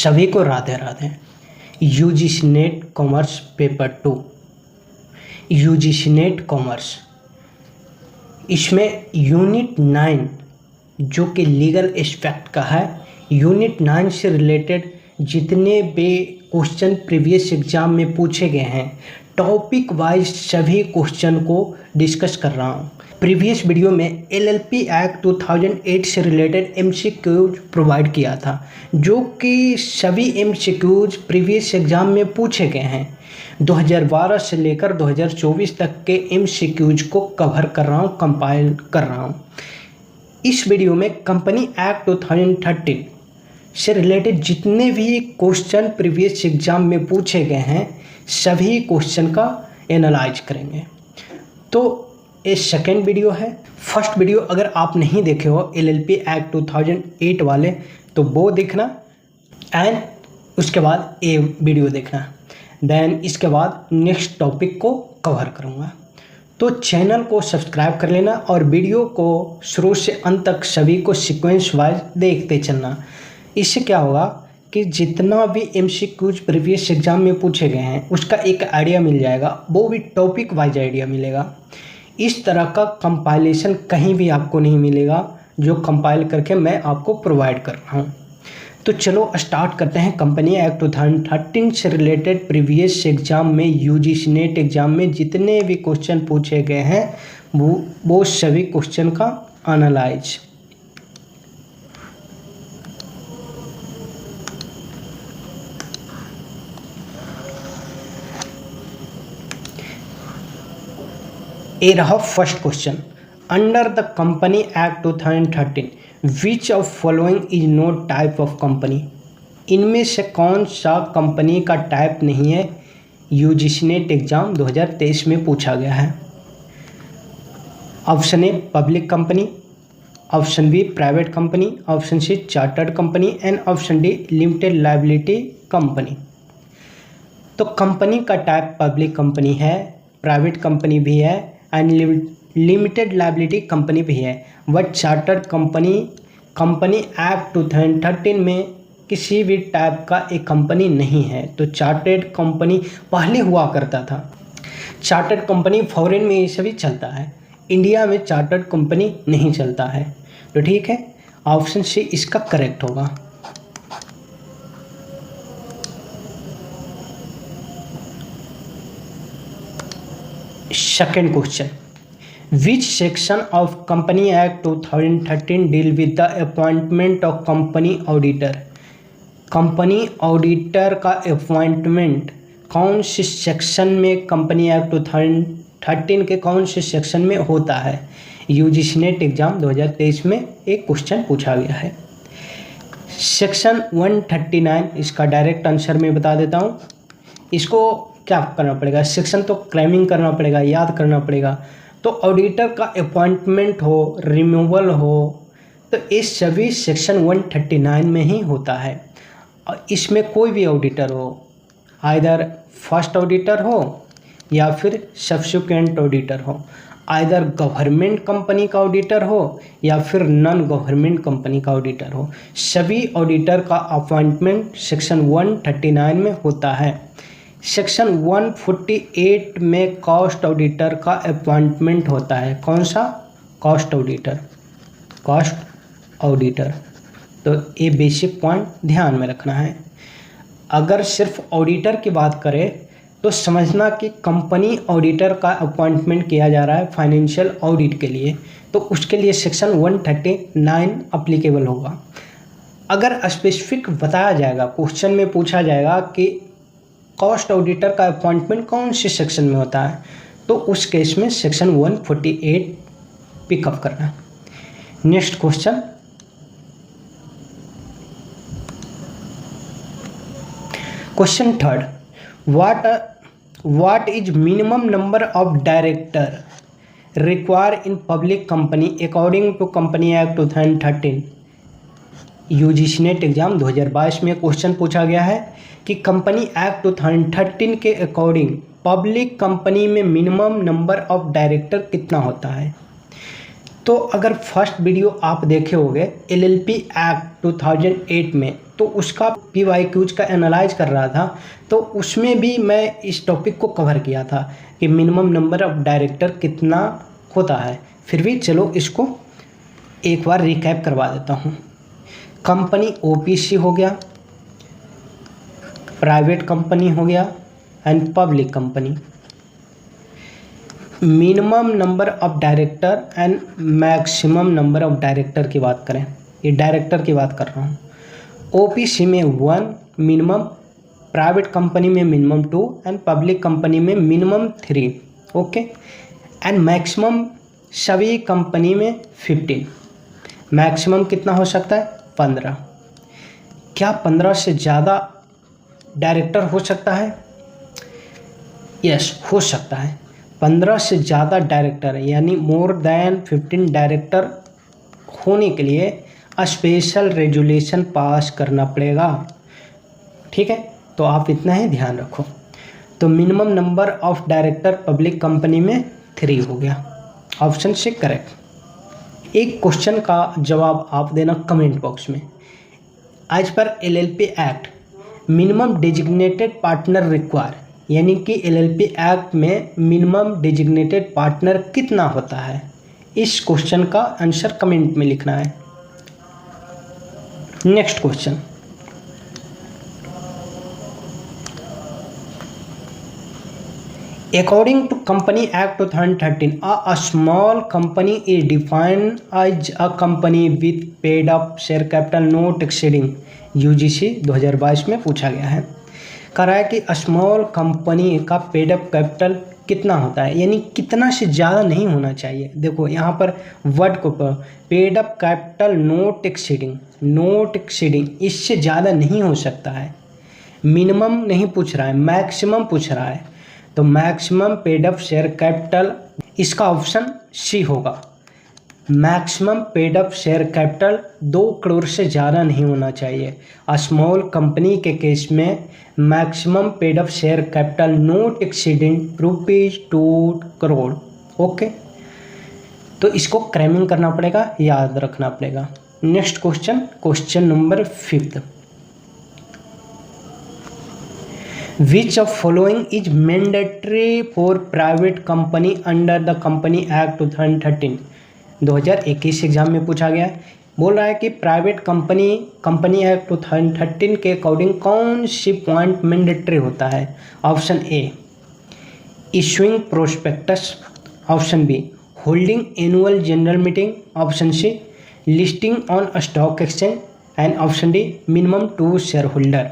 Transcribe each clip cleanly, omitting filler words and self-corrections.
सभी को Radhe Radhe. UGC net commerce paper 2, UGC net commerce, इसमें यूनिट 9 जो कि लीगल एस्पेक्ट का है, यूनिट 9 से रिलेटेड जितने भी क्वेश्चन प्रीवियस एग्जाम में पूछे गए हैं, टॉपिक वाइज सभी क्वेश्चन को डिस्कस कर रहा हूँ। प्रीवियस वीडियो में एलएलपी एक्ट 2008 से रिलेटेड एमसीक्यूज प्रोवाइड किया था, जो कि सभी एमसीक्यूज प्रीवियस एग्जाम में पूछे गए हैं। 2012 से लेकर 2024 तक के एमसीक्यूज को कवर कर रहा हूँ, कंपाइल कर रहा हूँ। इस वीडियो में कंपनी एक्ट 2013 से रिलेटेड जितने भी क्वेश्चन प्रीवियस एग्जाम में पूछे गए हैं, सभी क्वेश्चन का एनालाइज करेंगे। तो ये सेकेंड वीडियो है। फर्स्ट वीडियो अगर आप नहीं देखे हो एलएलपी एक्ट 2008 वाले, तो वो देखना, एंड उसके बाद ये वीडियो देखना। देन इसके बाद नेक्स्ट टॉपिक को कवर करूँगा। तो चैनल को सब्सक्राइब कर लेना और वीडियो को शुरू से अंत तक सभी को सीक्वेंस वाइज देखते चलना। इससे क्या होगा कि जितना भी एमसीक्यूज प्रीवियस एग्जाम में पूछे गए हैं उसका एक आइडिया मिल जाएगा, वो भी टॉपिक वाइज आइडिया मिलेगा। इस तरह का कंपाइलेशन कहीं भी आपको नहीं मिलेगा जो कंपाइल करके मैं आपको प्रोवाइड कर रहा हूँ। तो चलो स्टार्ट करते हैं। कंपनी एक्ट 2013 से रिलेटेड प्रीवियस एग्जाम में, यूजीसी नेट एग्जाम में जितने भी क्वेश्चन पूछे गए हैं वो सभी क्वेश्चन का एनालाइज। ये रहा first question. Under the company act 2013 which of following is not type of company. इनमें से कौन सा कंपनी का टाइप नहीं है, यूजीसी नेट एग्जाम 2023 में पूछा गया है। Option A public company, option B private company, option C chartered company and option D limited liability company. तो कंपनी का टाइप पब्लिक कंपनी है, प्राइवेट कंपनी भी है एंड लिमिटेड लायबिलिटी कंपनी भी है। बट चार्टर्ड कंपनी एक्ट 2013 में किसी भी टाइप का एक कंपनी नहीं है। तो चार्टर्ड कंपनी पहले हुआ करता था। चार्टर्ड कंपनी फॉरेन में ये सभी चलता है, इंडिया में चार्टर्ड कंपनी नहीं चलता है। तो ठीक है, ऑप्शन सी इसका करेक्ट होगा। Second question, which section of company act 2013 deal with the appointment of company auditor. Company auditor का अपॉइंटमेंट कौन से सेक्शन में, कंपनी एक्ट 2013 के कौन से सेक्शन में होता है। यूजीसी नेट एग्जाम 2023 में एक क्वेश्चन पूछा गया है। सेक्शन 139 इसका डायरेक्ट आंसर मैं बता देता हूँ। इसको क्या करना पड़ेगा, सेक्शन तो क्राइमिंग करना पड़ेगा, याद करना पड़ेगा। तो ऑडिटर का अपॉइंटमेंट हो, रिमूवल हो, तो ये सभी सेक्शन 139 में ही होता है। और इसमें कोई भी ऑडिटर हो, आइदर फर्स्ट ऑडिटर हो या फिर सब्सिक्वेंट ऑडिटर हो, आइदर गवर्नमेंट कंपनी का ऑडिटर हो या फिर नॉन गवर्नमेंट कंपनी का ऑडिटर हो, सभी ऑडिटर का अपॉइंटमेंट सेक्शन 139 में होता है। सेक्शन 148 में कॉस्ट ऑडिटर का अपॉइंटमेंट होता है। कौन सा, कॉस्ट ऑडिटर, कॉस्ट ऑडिटर। तो ये बेसिक पॉइंट ध्यान में रखना है। अगर सिर्फ ऑडिटर की बात करें तो समझना कि कंपनी ऑडिटर का अपॉइंटमेंट किया जा रहा है फाइनेंशियल ऑडिट के लिए, तो उसके लिए सेक्शन 139 अप्लीकेबल होगा। अगर स्पेसिफिक बताया जाएगा, क्वेश्चन में पूछा जाएगा कि कॉस्ट ऑडिटर का अपॉइंटमेंट कौन से सेक्शन में होता है, तो उस केस में सेक्शन 148 पिकअप करना। Next question, question third, what is minimum number of director require in public company according to company act 2013। UGC NET exam 2022 में क्वेश्चन पूछा गया है कि कंपनी एक्ट 2013 के अकॉर्डिंग पब्लिक कंपनी में मिनिमम नंबर ऑफ डायरेक्टर कितना होता है। तो अगर फर्स्ट वीडियो आप देखे होंगे LLP एक्ट 2008 में, तो उसका PYQs का एनालाइज कर रहा था, तो उसमें भी मैं इस टॉपिक को कवर किया था कि मिनिमम नंबर ऑफ डायरेक्टर कितना होता है। फिर भी चलो इसको एक बार रिकैप करवा देता हूँ। कंपनी OPC हो गया, प्राइवेट कंपनी हो गया and public company. Minimum number of director and maximum number of director की बात करें, ये डायरेक्टर की बात कर रहा हूँ। OPC में 1 मिनिमम, प्राइवेट कंपनी में मिनिमम 2 एंड पब्लिक कंपनी में मिनिमम 3। ओके, एंड मैक्सिमम सभी कंपनी में 15। मैक्सिमम कितना हो सकता है? 15। क्या 15 से ज़्यादा डायरेक्टर हो सकता है? यस, हो सकता है। 15 से ज़्यादा डायरेक्टर यानी मोर देन 15 डायरेक्टर होने के लिए स्पेशल रेजुलेशन पास करना पड़ेगा। ठीक है, तो आप इतना ही ध्यान रखो। तो minimum number of director public company में 3 हो गया, ऑप्शन से करेक्ट। एक क्वेश्चन का जवाब आप देना कमेंट बॉक्स में। As per LLP act minimum designated partner require, यानी कि LLP एक्ट में मिनिमम डेजिग्नेटेड पार्टनर कितना होता है? इस क्वेश्चन का आंसर कमेंट में लिखना है। Next question, according to Company Act 2013, a small company is defined as a company with paid up share capital not exceeding, UGC 2022 में पूछा गया है। कह रहा है कि स्मॉल कंपनी का पेड अप कैपिटल कितना होता है, यानी कितना से ज़्यादा नहीं होना चाहिए। देखो यहाँ पर वर्ड को paid up capital not exceeding, not exceeding, इससे ज़्यादा नहीं हो सकता है। मिनिमम नहीं पूछ रहा है, मैक्सिमम पूछ रहा है। तो maximum paid up share capital, इसका ऑप्शन सी होगा। Maximum paid up share capital 2 crore से ज़्यादा नहीं होना चाहिए। स्मॉल कंपनी के केस में maximum paid up share capital not exceeding ₹2 crore. Okay, तो इसको क्रैमिंग करना पड़ेगा, याद रखना पड़ेगा। Next question, question number 5। Which of following is mandatory for private company under the Company Act 2013? 2021 exam में पूछा गया है। बोल रहा है कि प्राइवेट कंपनी एक्ट 2013 के अकॉर्डिंग कौन सी पॉइंट मैंडेटरी होता है? Option A issuing prospectus, option B holding annual general meeting, option C listing on stock exchange and option D minimum 2 shareholder.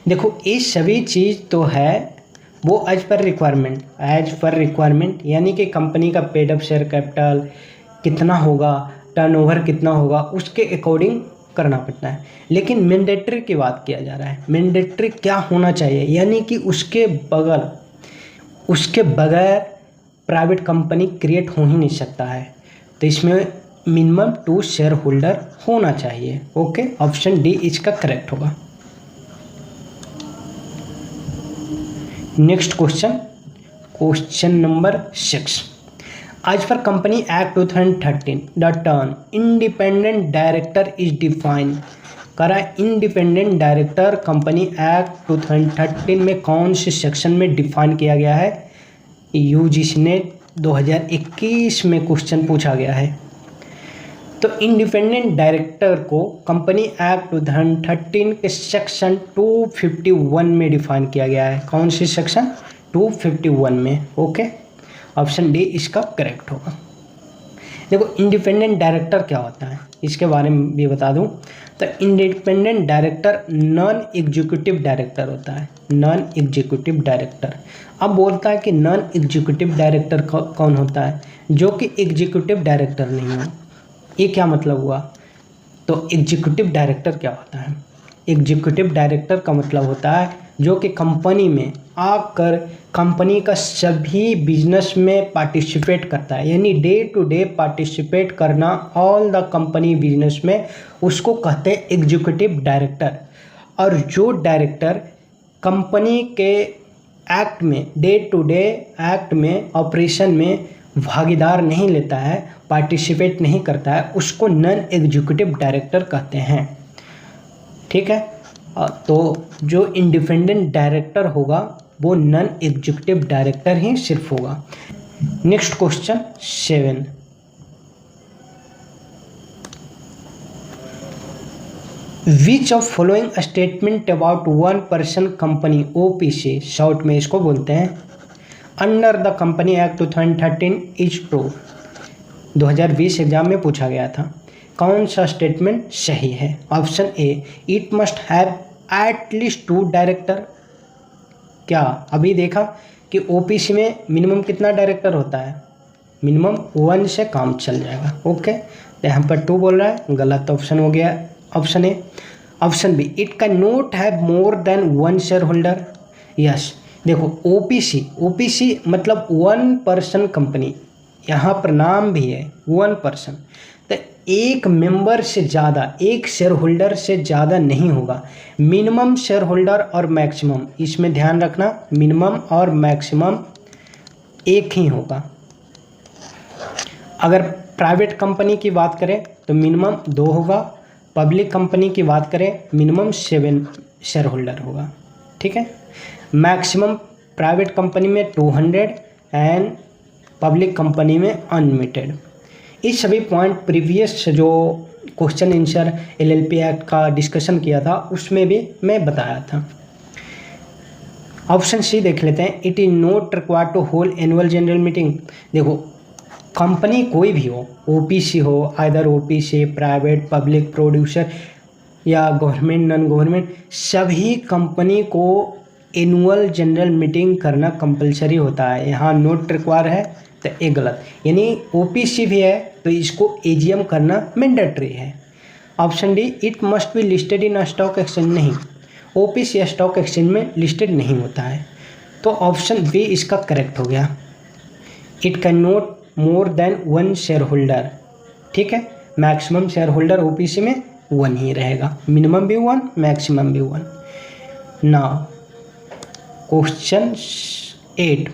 देखो ये सभी चीज़ तो है वो एज पर रिक्वायरमेंट, यानी कि कंपनी का पेड अप शेयर कैपिटल कितना होगा, टर्नओवर कितना होगा, उसके अकॉर्डिंग करना पड़ता है। लेकिन मैंडेटरी की बात किया जा रहा है। मैंडेटरी क्या होना चाहिए, यानी कि उसके बगैर प्राइवेट कंपनी क्रिएट हो ही नहीं सकता है। तो इसमें मिनिमम 2 शेयर होल्डर होना चाहिए। ओके, ऑप्शन डी इसका करेक्ट होगा। Next question, question number 6। As per company act 2013 the term independent director is defined. करा इंडिपेंडेंट डायरेक्टर कंपनी एक्ट 2013 में कौन से सेक्शन में डिफाइन किया गया है? यूजीसी ने 2021 में क्वेश्चन पूछा गया है। तो इंडिपेंडेंट डायरेक्टर को कंपनी एक्ट 2013 के सेक्शन 251 में डिफाइन किया गया है। कौन सी सेक्शन? 251 में। ओके, ऑप्शन डी इसका करेक्ट होगा। देखो इंडिपेंडेंट डायरेक्टर क्या होता है इसके बारे में भी बता दूं। तो independent director non executive director होता है, नॉन एग्जीक्यूटिव डायरेक्टर। अब बोलता है कि नॉन एग्जीक्यूटिव डायरेक्टर कौन होता है? जो कि एग्जीक्यूटिव डायरेक्टर नहीं हो। ये क्या मतलब हुआ? तो एग्जीक्यूटिव डायरेक्टर क्या होता है? एग्जीक्यूटिव डायरेक्टर का मतलब होता है जो कि कंपनी में आकर कंपनी का सभी बिजनेस में पार्टिसिपेट करता है, यानी डे टू डे पार्टिसिपेट करना ऑल द कंपनी बिजनेस में, उसको कहते हैं एग्जीक्यूटिव डायरेक्टर। और जो डायरेक्टर कंपनी के एक्ट में, डे टू डे एक्ट में, ऑपरेशन में भागीदार नहीं लेता है, पार्टिसिपेट नहीं करता है, उसको नॉन एग्जीक्यूटिव डायरेक्टर कहते हैं। ठीक है, तो जो इंडिपेंडेंट डायरेक्टर होगा वो नॉन एग्जीक्यूटिव डायरेक्टर ही सिर्फ होगा। Next question 7, which of following statement about one person company OPC short में इसको बोलते हैं under the company act 2013 is true. 2020 exam में पूछा गया था, कौन सा स्टेटमेंट सही है? Option A, it must have at least 2 director. क्या अभी देखा कि OPC में मिनिमम कितना डायरेक्टर होता है? मिनिमम 1 से काम चल जाएगा। ओके, तो यहाँ पर 2 बोल रहा है, गलत ऑप्शन हो गया option A. Option B, it can not have more than 1 shareholder. Yes, देखो OPC मतलब 1 पर्सन कंपनी, यहाँ पर नाम भी है 1 पर्सन, तो एक मेंबर से ज़्यादा, एक शेयर होल्डर से ज़्यादा नहीं होगा। मिनिमम शेयर होल्डर और मैक्सिमम, इसमें ध्यान रखना, मिनिमम और मैक्सिमम एक ही होगा। अगर प्राइवेट कंपनी की बात करें तो मिनिमम 2 होगा, पब्लिक कंपनी की बात करें मिनिमम 7 शेयर होल्डर होगा। ठीक है, मैक्सिमम प्राइवेट कंपनी में 200 एंड पब्लिक कंपनी में अनलिमिटेड। इस सभी पॉइंट प्रीवियस जो क्वेश्चन आंसर LLP एक्ट का डिस्कशन किया था उसमें भी मैं बताया था। ऑप्शन सी देख लेते हैं, it is not required to hold annual general meeting. देखो, कंपनी कोई भी हो, OPC हो, either OPC, private, public, producer या गवर्नमेंट, नॉन गवर्नमेंट, सभी कंपनी को एनुअल जनरल मीटिंग करना कंपलसरी होता है। यहाँ नोट रिक्वायर है तो ये गलत, यानी OPC भी है तो इसको AGM करना मैंडेटरी है। Option D, it must be listed in stock exchange. नहीं, OPC स्टॉक एक्सचेंज में लिस्टेड नहीं होता है, तो ऑप्शन बी इसका करेक्ट हो गया। It can not more than 1 share holder. ठीक है, मैक्सिमम शेयर होल्डर OPC में 1 ही रहेगा, मिनिमम भी 1, मैक्सिमम भी 1। Now question 8,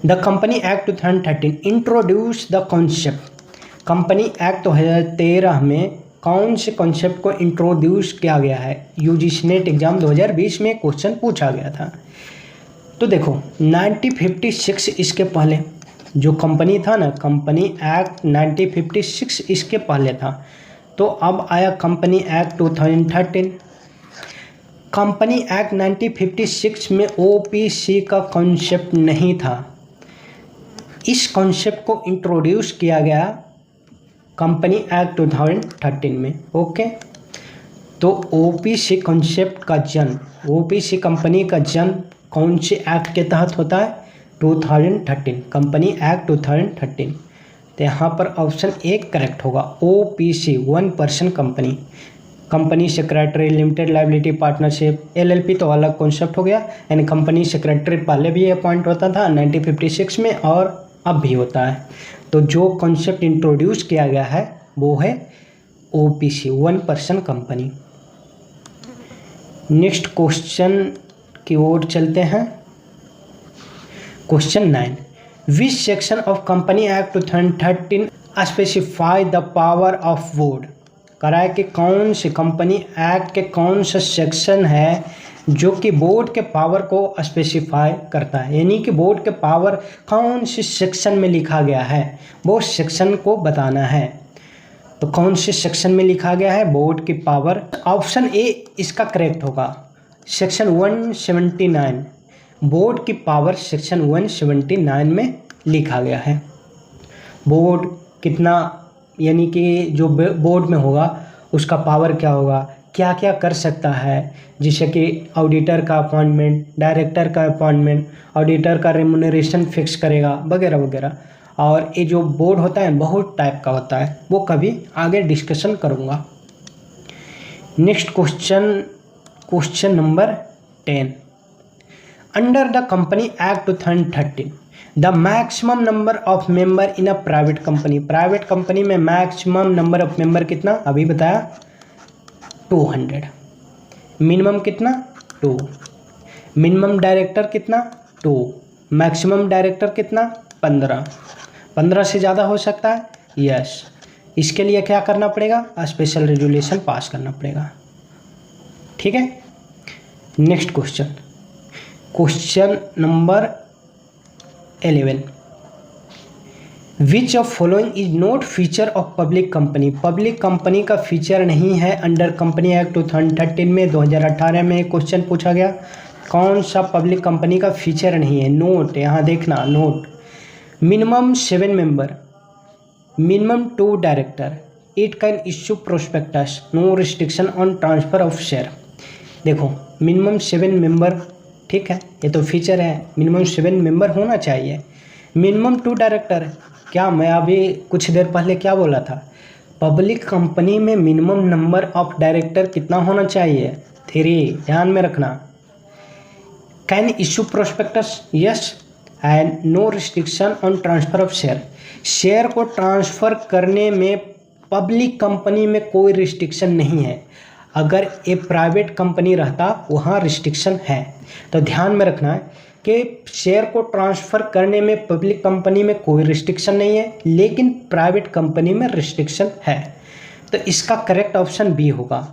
the company act 2013 introduce the concept. Company act 2013 में कौन से कॉन्सेप्ट को इंट्रोड्यूस किया गया है? UGC नेट एग्जाम 2020 में क्वेश्चन पूछा गया था। तो देखो 1956 इसके पहले जो कंपनी था ना, कंपनी एक्ट 1956 इसके पहले था, तो अब आया कंपनी एक्ट 2013। कंपनी एक्ट 1956 में OPC का कॉन्सेप्ट नहीं था, इस कॉन्सेप्ट को इंट्रोड्यूस किया गया कंपनी एक्ट 2013 में। ओके, तो OPC कॉन्सेप्ट का जन्म, OPC कंपनी का जन्म कौन से एक्ट के तहत होता है? 2013, कंपनी एक्ट 2013। तो यहाँ पर ऑप्शन ए करेक्ट होगा। OPC 1 person company, company secretary, limited liability partnership, LLP तो अलग कॉन्सेप्ट हो गया। यानी कंपनी सेक्रेटरी पहले भी अपॉइंट होता था 1956 में और अब भी होता है। तो जो कॉन्सेप्ट इंट्रोड्यूस किया गया है वो है OPC 1 person company. Next question की ओर चलते हैं। Question 9, which section of company act 2013 specify the power of board. करा है कि कौन से कंपनी एक्ट के कौन सा सेक्शन है जो कि बोर्ड के पावर को स्पेसिफाई करता है, यानी कि बोर्ड के पावर कौन से सेक्शन में लिखा गया है वो सेक्शन को बताना है। तो कौन से सेक्शन में लिखा गया है बोर्ड की पावर? ऑप्शन ए इसका करेक्ट होगा, सेक्शन 179। बोर्ड की पावर सेक्शन 179 में लिखा गया है। बोर्ड कितना, यानी कि जो बोर्ड में होगा उसका पावर क्या होगा, क्या क्या कर सकता है, जैसे कि ऑडिटर का अपॉइंटमेंट, डायरेक्टर का अपॉइंटमेंट, ऑडिटर का रेम्यूनरेशन फिक्स करेगा वगैरह वगैरह। और ये जो बोर्ड होता है बहुत टाइप का होता है, वो कभी आगे डिस्कशन करूँगा। Next question, question number 10, under the company act 2013 the maximum number of member in a private company. Private company में मैक्सिमम नंबर ऑफ मेंबर कितना? अभी बताया 200। मिनिमम कितना? 2। मिनिमम डायरेक्टर कितना? 2। मैक्सिमम डायरेक्टर कितना? 15 से ज़्यादा हो सकता है, यस। इसके लिए क्या करना पड़ेगा, स्पेशल रेजुलेशन पास करना पड़ेगा, ठीक है। Next question number 11, which of following is not feature of public company. Public company का फीचर नहीं है अंडर कंपनी एक्ट 2013 में। 2018 में क्वेश्चन पूछा गया, कौन सा पब्लिक कंपनी का फीचर नहीं है। नोट, यहाँ देखना note, minimum 7 member, minimum 2 director, it can issue prospectus, no restriction on transfer of share. देखो मिनिमम 7 मेंबर, ठीक है, ये तो फीचर है, मिनिमम 7 मेंबर होना चाहिए। मिनिमम 2 डायरेक्टर, क्या मैं अभी कुछ देर पहले क्या बोला था, पब्लिक कंपनी में मिनिमम नंबर ऑफ डायरेक्टर कितना होना चाहिए, 3, ध्यान में रखना। Can issue prospectus, yes, and no restriction on transfer of share. Share को ट्रांसफ़र करने में पब्लिक कंपनी में कोई रिस्ट्रिक्शन नहीं है। अगर ये प्राइवेट कंपनी रहता वहाँ रिस्ट्रिक्शन है, तो ध्यान में रखना है कि शेयर को ट्रांसफ़र करने में पब्लिक कंपनी में कोई रिस्ट्रिक्शन नहीं है, लेकिन प्राइवेट कंपनी में रिस्ट्रिक्शन है। तो इसका करेक्ट ऑप्शन बी होगा।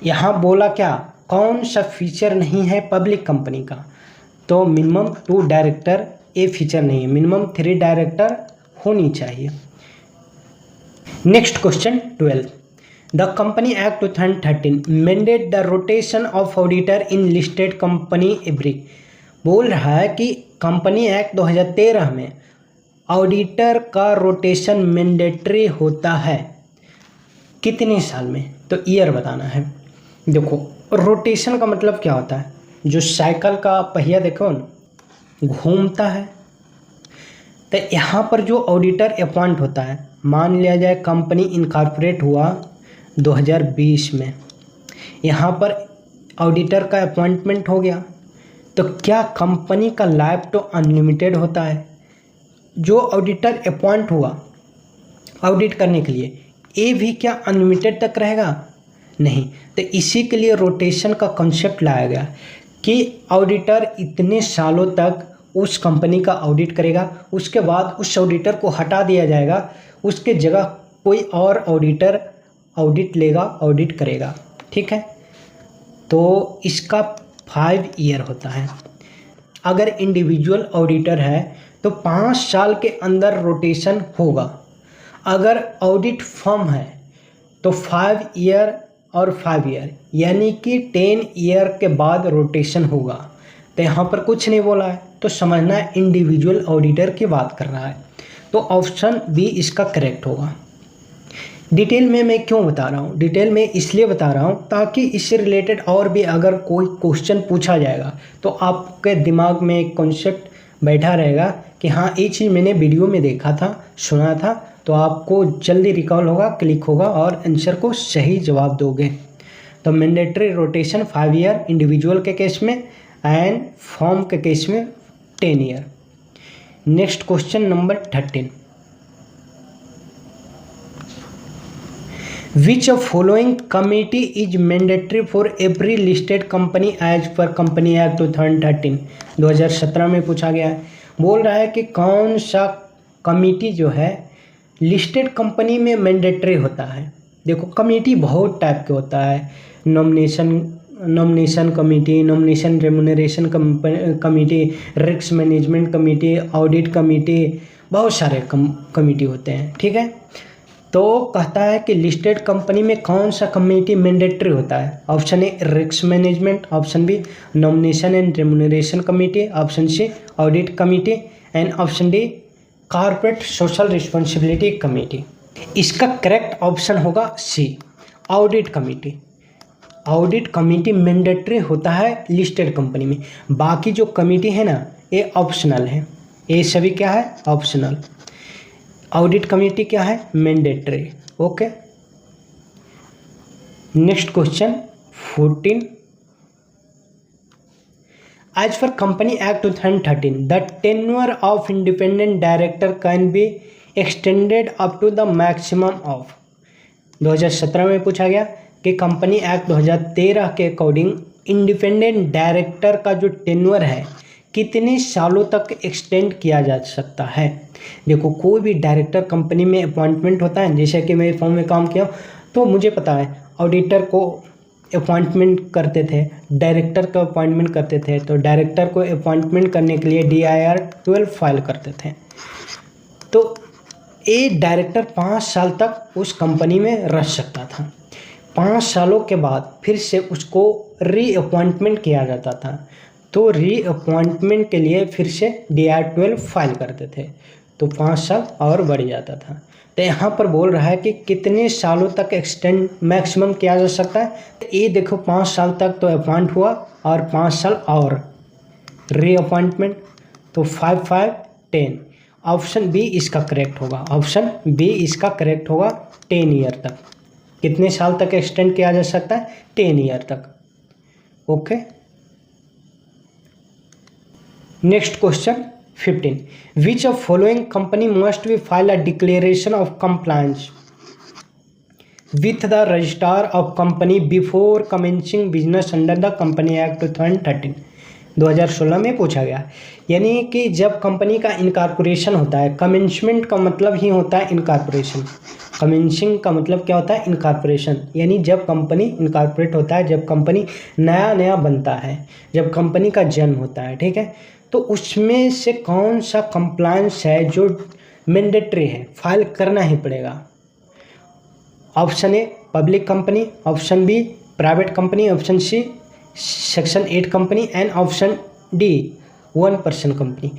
यहाँ बोला क्या, कौन सा फीचर नहीं है पब्लिक कंपनी का, तो मिनिमम 2 डायरेक्टर ये फीचर नहीं है, मिनिमम 3 डायरेक्टर होनी चाहिए। Next question 12, the company act 2013 mandate the rotation of auditor in listed company every. बोल रहा है कि कंपनी एक्ट 2013 में ऑडिटर का रोटेशन मैंडेटरी होता है कितने साल में, तो ईयर बताना है। देखो रोटेशन का मतलब क्या होता है, जो साइकिल का पहिया देखो न घूमता है, तो यहाँ पर जो ऑडिटर अपॉइंट होता है, मान लिया जाए कंपनी इनकॉर्पोरेट हुआ 2020 में, यहाँ पर ऑडिटर का अपॉइंटमेंट हो गया, तो क्या कंपनी का लाइफ तो अनलिमिटेड होता है। जो ऑडिटर अपॉइंट हुआ ऑडिट करने के लिए, ये भी क्या अनलिमिटेड तक रहेगा, नहीं। तो इसी के लिए रोटेशन का कॉन्सेप्ट लाया गया कि ऑडिटर इतने सालों तक उस कंपनी का ऑडिट करेगा, उसके बाद उस ऑडिटर को हटा दिया जाएगा, उसके जगह कोई और ऑडिटर ऑडिट लेगा, ऑडिट करेगा, ठीक है। तो इसका 5 ईयर होता है। अगर इंडिविजुअल ऑडिटर है तो 5 साल के अंदर रोटेशन होगा। अगर ऑडिट फर्म है तो 5 ईयर और 5 ईयर, यानी कि 10 ईयर के बाद रोटेशन होगा। तो यहाँ पर कुछ नहीं बोला है, तो समझना है इंडिविजुअल ऑडिटर की बात कर रहा है, तो ऑप्शन बी इसका करेक्ट होगा। डिटेल में मैं क्यों बता रहा हूँ, डिटेल में इसलिए बता रहा हूँ ताकि इससे रिलेटेड और भी अगर कोई क्वेश्चन पूछा जाएगा तो आपके दिमाग में एक कॉन्सेप्ट बैठा रहेगा कि हाँ ये चीज़ मैंने वीडियो में देखा था, सुना था, तो आपको जल्दी रिकॉल होगा, क्लिक होगा और आंसर को सही जवाब दोगे। तो मैंडेटरी रोटेशन 5 ईयर इंडिविजुअल के केस में एंड फॉर्म के केस में 10 year. Next question number 13, Which of following committee is mandatory for every listed company as per Company Act 2013? 2017 में पूछा गया है। बोल रहा है कि कौन सा कमिटी जो है लिस्टेड कंपनी में मैंडेटरी होता है। देखो कमिटी बहुत टाइप के होता है, nomination committee, nomination remuneration committee, risk management committee, audit committee, बहुत सारे कमिटी होते हैं, ठीक है। तो कहता है कि लिस्टेड कंपनी में कौन सा कमेटी मैंडेटरी होता है। Option A risk management, option B nomination and remuneration committee, option C audit committee and option D corporate social responsibility committee. इसका करेक्ट ऑप्शन होगा C audit committee. Audit committee mandatory होता है listed company में, बाकी जो committee है ना ये ऑप्शनल है, ये सभी क्या है ऑप्शनल। ऑडिट कमेटी क्या है mandatory, okay. Next question 14, as per company act 2013 the tenure of independent director can be extended up to the maximum of. 2017 में पूछा गया कि कंपनी एक्ट 2013 के अकॉर्डिंग इंडिपेंडेंट डायरेक्टर का जो टेन्योर है कितने सालों तक एक्सटेंड किया जा सकता है। देखो कोई भी डायरेक्टर कंपनी में अपॉइंटमेंट होता है, जैसे कि मैं फॉर्म में काम किया तो मुझे पता है ऑडिटर को अपॉइंटमेंट करते थे, डायरेक्टर को अपॉइंटमेंट करते थे, तो डायरेक्टर को अपॉइंटमेंट करने के लिए DIR 12 फाइल करते थे। तो ये डायरेक्टर 5 साल तक उस कंपनी में रह सकता था। 5 सालों के बाद फिर से उसको रीअपॉइंटमेंट किया जाता था, तो रीअपॉइंटमेंट के लिए फिर से DIR 12 फाइल करते थे, तो 5 साल और बढ़ जाता था। तो यहाँ पर बोल रहा है कि कितने सालों तक एक्सटेंड मैक्सिमम किया जा सकता है। तो ये देखो 5 साल तक तो अपॉइंट हुआ और 5 साल और रीअपॉइंटमेंट, तो 5 5 10। ऑप्शन बी इसका करेक्ट होगा, ऑप्शन बी इसका करेक्ट होगा। 10 ईयर तक, कितने साल तक एक्सटेंड किया जा सकता है? 10 ईयर तक। Okay, next question 15, which of following company must be file a declaration of compliance with the registrar of company before commencing business under the company act 2013। 2016 में पूछा गया। यानी कि जब कंपनी का इनकॉर्पोरेशन होता है, कमेंसमेंट का मतलब ही होता है इनकॉर्पोरेशन, कमेंसिंग का मतलब क्या होता है? इनकॉर्पोरेशन, यानी जब कंपनी इनकॉर्पोरेट होता है, जब कंपनी नया नया बनता है, जब कंपनी का जन्म होता है, ठीक है, तो उसमें से कौन सा कंप्लायंस है जो मैंडेटरी है, फाइल करना ही पड़ेगा। Option A public company, option B private company, option C section 8 company and option D 1 person company.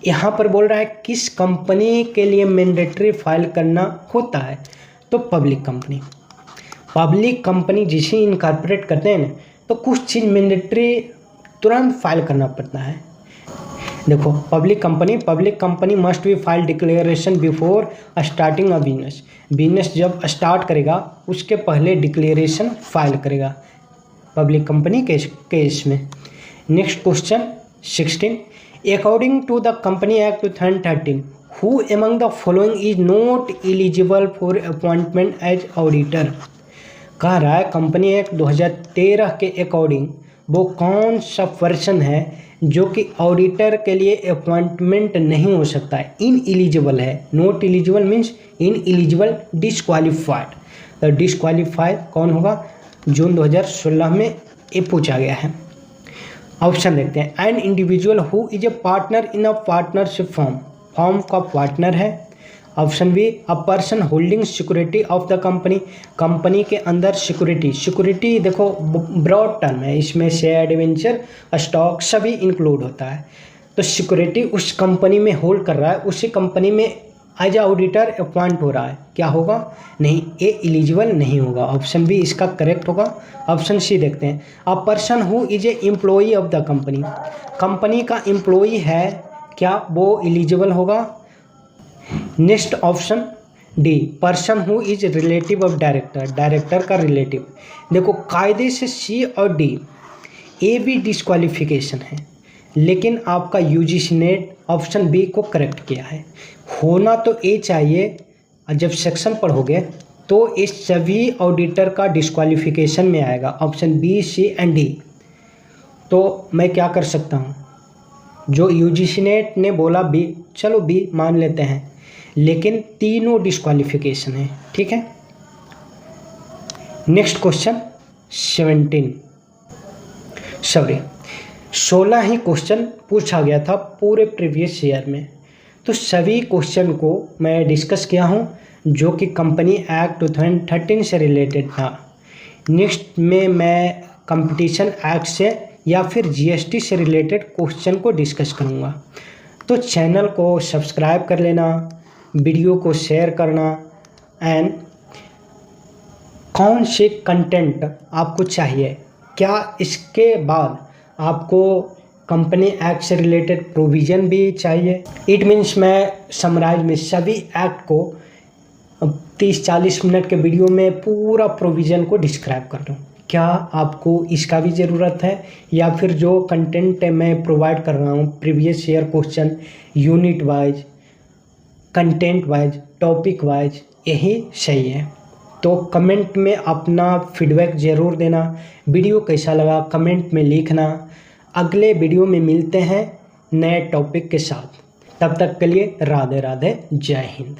यहाँ पर बोल रहा है किस कंपनी के लिए मैंडेटरी फाइल करना होता है, तो पब्लिक कंपनी। पब्लिक कंपनी जिसे इनकॉर्पोरेट करते हैं ना, तो कुछ चीज़ मैंडेटरी तुरंत फाइल करना पड़ता है। देखो public company must be file declaration before starting a business. Business जब स्टार्ट करेगा उसके पहले डिक्लेरेशन फाइल करेगा पब्लिक कंपनी के केस में। Next question 16, according to the company act 2013 who among the following is not eligible for appointment as auditor. कह रहा है कंपनी एक्ट 2013 के अकॉर्डिंग वो कौन सा पर्सन है जो कि ऑडिटर के लिए अपॉइंटमेंट नहीं हो सकता है, इन एलिजिबल है। Not eligible means in eligible, disqualified. तो डिस्क्वालीफाइड कौन होगा? जून 2016 में ये पूछा गया है। ऑप्शन देखते हैं, an individual who is a partner in a partnership form का पार्टनर है। Option be a person holding security of the company के अंदर सिक्योरिटी देखो ब्रॉड टर्म है, इसमें शेयर डिवेंचर स्टॉक सभी इंक्लूड होता है। तो सिक्योरिटी उस कंपनी में होल्ड कर रहा है, उसी कंपनी में एज ए ऑडिटर अपॉइंट हो रहा है, क्या होगा? नहीं, ये एलिजिबल नहीं होगा। ऑप्शन बी इसका करेक्ट होगा। ऑप्शन सी देखते हैं, a person who is a employee of the company का एम्प्लॉई है, क्या वो एलिजिबल होगा? Next option D, person who is relative of director का रिलेटिव। देखो कायदे से सी और डी ए भी डिस्क्वालिफिकेशन है, लेकिन आपका यूजीसी नेट ऑप्शन बी को करेक्ट किया है। होना तो ए चाहिए, और जब सेक्शन पढ़ोगे तो इस सभी ऑडिटर का डिस्क्वालिफिकेशन में आएगा, option B C and D. तो मैं क्या कर सकता हूँ, जो यूजीसी नेट ने बोला बी, चलो बी मान लेते हैं, लेकिन तीनों डिस्क्वालिफिकेशन है, ठीक है। नेक्स्ट क्वेश्चन 16 ही क्वेश्चन पूछा गया था पूरे प्रीवियस ईयर में, तो सभी क्वेश्चन को मैं डिस्कस किया हूँ जो कि कंपनी एक्ट 2013 से रिलेटेड था। नेक्स्ट में मैं कंपटीशन एक्ट से या फिर जीएसटी से रिलेटेड क्वेश्चन को डिस्कस करूँगा। तो चैनल को सब्सक्राइब कर लेना, वीडियो को शेयर करना, एंड कौन से कंटेंट आपको चाहिए, क्या इसके बाद आपको कंपनी एक्ट से रिलेटेड प्रोविज़न भी चाहिए। इट मीन्स मैं समराइज में सभी एक्ट को 30-40 मिनट के वीडियो में पूरा प्रोविज़न को डिस्क्राइब कर दूँ, क्या आपको इसका भी ज़रूरत है, या फिर जो कंटेंट मैं प्रोवाइड कर रहा हूँ previous year question unit wise, content wise, topic wise, यही सही है। तो कमेंट में अपना फीडबैक ज़रूर देना, वीडियो कैसा लगा कमेंट में लिखना। अगले वीडियो में मिलते हैं नए टॉपिक के साथ। तब तक के लिए राधे राधे, जय हिंद।